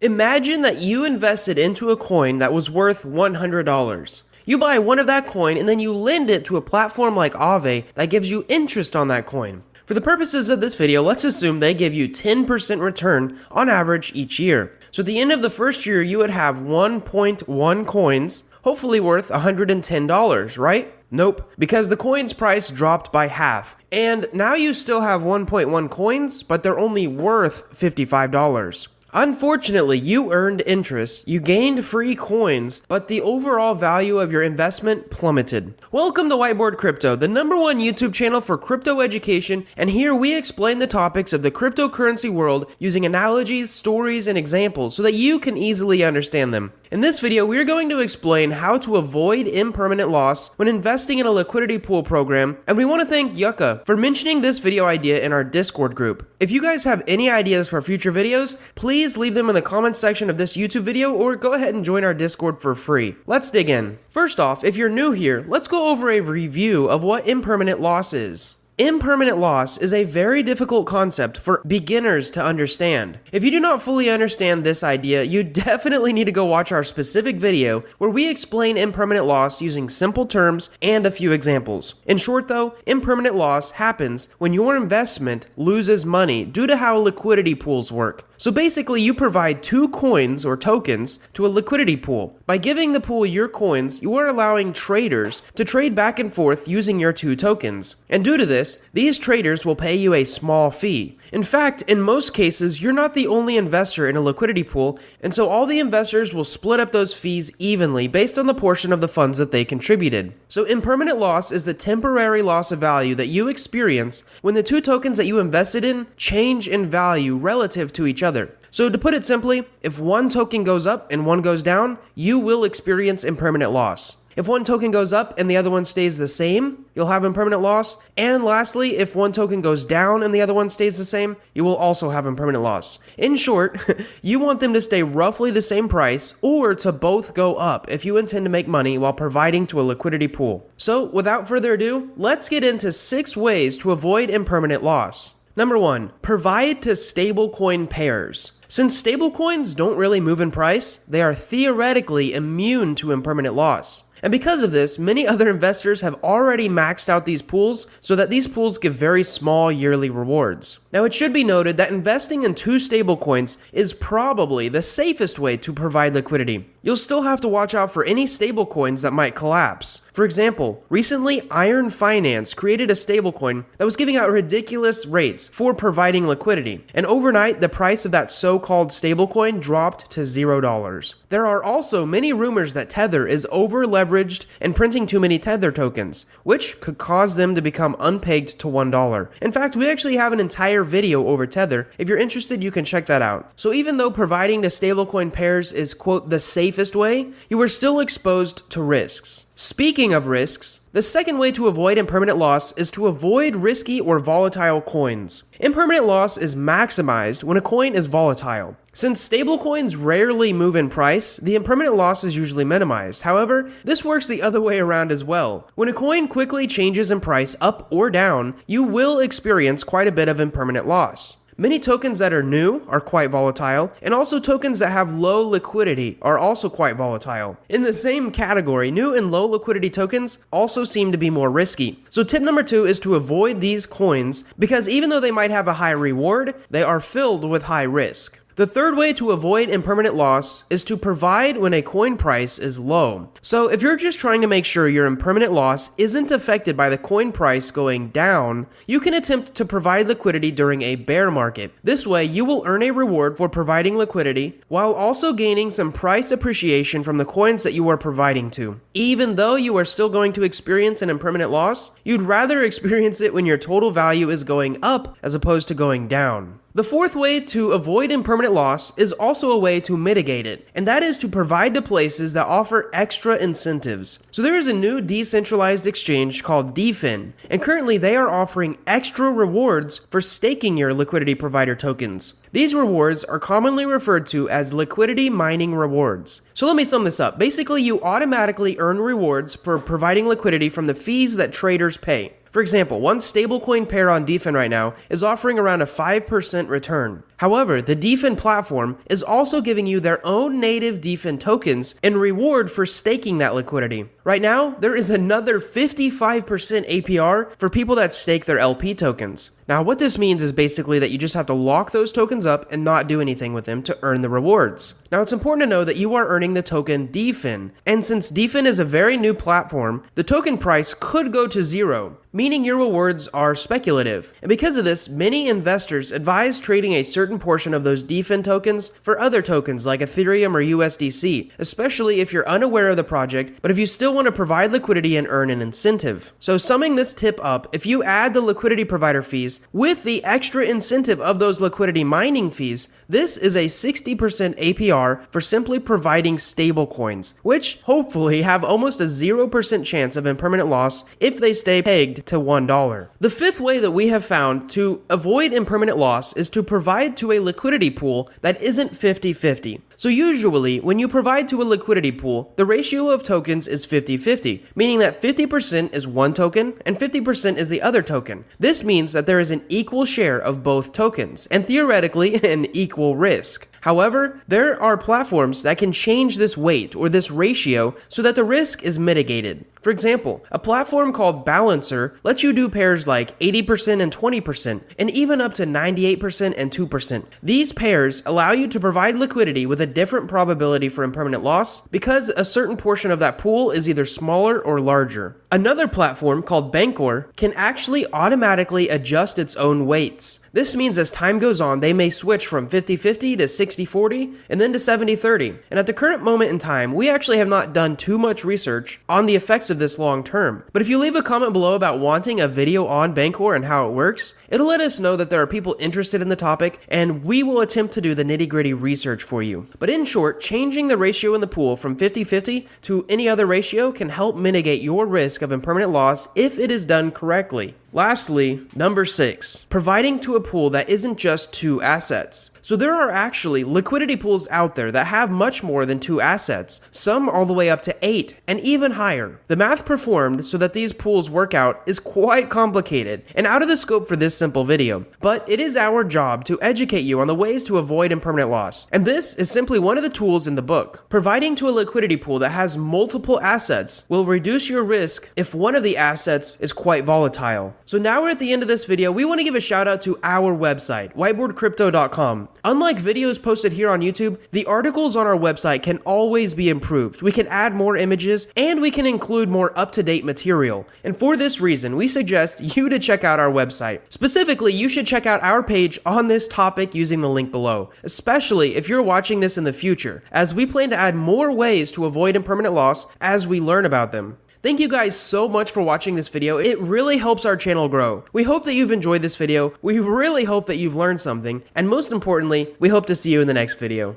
Imagine that you invested into a coin that was worth $100. You buy one of that coin and then you lend it to a platform like Aave that gives you interest on that coin. For the purposes of this video, let's assume they give you 10% return on average each year. So at the end of the first year, you would have 1.1 coins, hopefully worth $110, right? Nope, because the coin's price dropped by half. And now you still have 1.1 coins, but they're only worth $55. Unfortunately, you earned interest, you gained free coins, but the overall value of your investment plummeted. Welcome to Whiteboard Crypto, the #1 YouTube channel for crypto education, and here we explain the topics of the cryptocurrency world using analogies, stories, and examples so that you can easily understand them. In this video, we are going to explain how to avoid impermanent loss when investing in a liquidity pool program, and we want to thank Yucca for mentioning this video idea in our Discord group. If you guys have any ideas for future videos, please leave them in the comments section of this YouTube video or go ahead and join our Discord for free. Let's dig in. First off, if you're new here, let's go over a review of what impermanent loss is. Impermanent loss is a very difficult concept for beginners to understand. If you do not fully understand this idea, you definitely need to go watch our specific video where we explain impermanent loss using simple terms and a few examples. In short though, impermanent loss happens when your investment loses money due to how liquidity pools work. So basically, you provide two coins or tokens to a liquidity pool. By giving the pool your coins, you are allowing traders to trade back and forth using your two tokens. And due to this, these traders will pay you a small fee. In fact, in most cases, you're not the only investor in a liquidity pool, and so all the investors will split up those fees evenly based on the portion of the funds that they contributed. So impermanent loss is the temporary loss of value that you experience when the two tokens that you invested in change in value relative to each other. So to put it simply, if one token goes up and one goes down, you will experience impermanent loss. If one token goes up and the other one stays the same, you'll have impermanent loss. And lastly, if one token goes down and the other one stays the same, you will also have impermanent loss. In short, you want them to stay roughly the same price or to both go up if you intend to make money while providing to a liquidity pool. So without further ado, let's get into 6 ways to avoid impermanent loss. Number 1, provide to stablecoin pairs. Since stablecoins don't really move in price, they are theoretically immune to impermanent loss. And because of this, many other investors have already maxed out these pools so that these pools give very small yearly rewards. Now it should be noted that investing in 2 stablecoins is probably the safest way to provide liquidity. You'll still have to watch out for any stablecoins that might collapse. For example, recently Iron Finance created a stablecoin that was giving out ridiculous rates for providing liquidity, and overnight the price of that so-called stablecoin dropped to $0. There are also many rumors that Tether is over-leveraged and printing too many Tether tokens, which could cause them to become unpegged to $1. In fact, we actually have an entire video over Tether. If you're interested, you can check that out. So even though providing to stablecoin pairs is, quote, the safest way, you are still exposed to risks. Speaking of risks, the second way to avoid impermanent loss is to avoid risky or volatile coins. Impermanent loss is maximized when a coin is volatile. Since stablecoins rarely move in price, the impermanent loss is usually minimized. However, this works the other way around as well. When a coin quickly changes in price up or down, you will experience quite a bit of impermanent loss. Many tokens that are new are quite volatile, and also tokens that have low liquidity are also quite volatile. In the same category, new and low liquidity tokens also seem to be more risky. So tip number 2 is to avoid these coins because even though they might have a high reward, they are filled with high risk. The third way to avoid impermanent loss is to provide when a coin price is low. So if you're just trying to make sure your impermanent loss isn't affected by the coin price going down, you can attempt to provide liquidity during a bear market. This way, you will earn a reward for providing liquidity while also gaining some price appreciation from the coins that you are providing to. Even though you are still going to experience an impermanent loss, you'd rather experience it when your total value is going up as opposed to going down. The fourth way to avoid impermanent loss is also a way to mitigate it, and that is to provide to places that offer extra incentives. So there is a new decentralized exchange called DeFin, and currently they are offering extra rewards for staking your liquidity provider tokens. These rewards are commonly referred to as liquidity mining rewards. So let me sum this up. Basically, you automatically earn rewards for providing liquidity from the fees that traders pay. For example, one stablecoin pair on DeFin right now is offering around a 5% return. However, the DeFin platform is also giving you their own native DeFin tokens in reward for staking that liquidity. Right now, there is another 55% APR for people that stake their LP tokens. Now, what this means is basically that you just have to lock those tokens up and not do anything with them to earn the rewards. Now, it's important to know that you are earning the token DeFin, and since DeFin is a very new platform, the token price could go to zero, meaning your rewards are speculative. And because of this, many investors advise trading a certain portion of those DeFin tokens for other tokens like Ethereum or USDC, especially if you're unaware of the project, but if you still want to provide liquidity and earn an incentive. So summing this tip up, if you add the liquidity provider fees with the extra incentive of those liquidity mining fees, this is a 60% APR for simply providing stable coins, which hopefully have almost a 0% chance of impermanent loss if they stay pegged to $1. The fifth way that we have found to avoid impermanent loss is to provide to a liquidity pool that isn't 50-50. So usually, when you provide to a liquidity pool, the ratio of tokens is 50-50, meaning that 50% is one token and 50% is the other token. This means that there is an equal share of both tokens, and theoretically, an equal risk. However, there are platforms that can change this weight or this ratio so that the risk is mitigated. For example, a platform called Balancer lets you do pairs like 80% and 20%, and even up to 98% and 2%. These pairs allow you to provide liquidity with a different probability for impermanent loss because a certain portion of that pool is either smaller or larger. Another platform called Bancor can actually automatically adjust its own weights. This means as time goes on, they may switch from 50-50 to 60-40 and then to 70-30. And at the current moment in time, we actually have not done too much research on the effects of this long term. But if you leave a comment below about wanting a video on Bancor and how it works, it'll let us know that there are people interested in the topic, and we will attempt to do the nitty-gritty research for you. But in short, changing the ratio in the pool from 50-50 to any other ratio can help mitigate your risk of impermanent loss if it is done correctly. Lastly, number 6, providing to a pool that isn't just 2 assets. So there are actually liquidity pools out there that have much more than 2 assets, some all the way up to 8 and even higher. The math performed so that these pools work out is quite complicated and out of the scope for this simple video, but it is our job to educate you on the ways to avoid impermanent loss, and this is simply one of the tools in the book. Providing to a liquidity pool that has multiple assets will reduce your risk if one of the assets is quite volatile. So now we're at the end of this video, we want to give a shout out to our website, whiteboardcrypto.com. Unlike videos posted here on YouTube, the articles on our website can always be improved. We can add more images and we can include more up-to-date material. And for this reason, we suggest you to check out our website. Specifically, you should check out our page on this topic using the link below, especially if you're watching this in the future, as we plan to add more ways to avoid impermanent loss as we learn about them. Thank you guys so much for watching this video. It really helps our channel grow. We hope that you've enjoyed this video. We really hope that you've learned something. And most importantly, we hope to see you in the next video.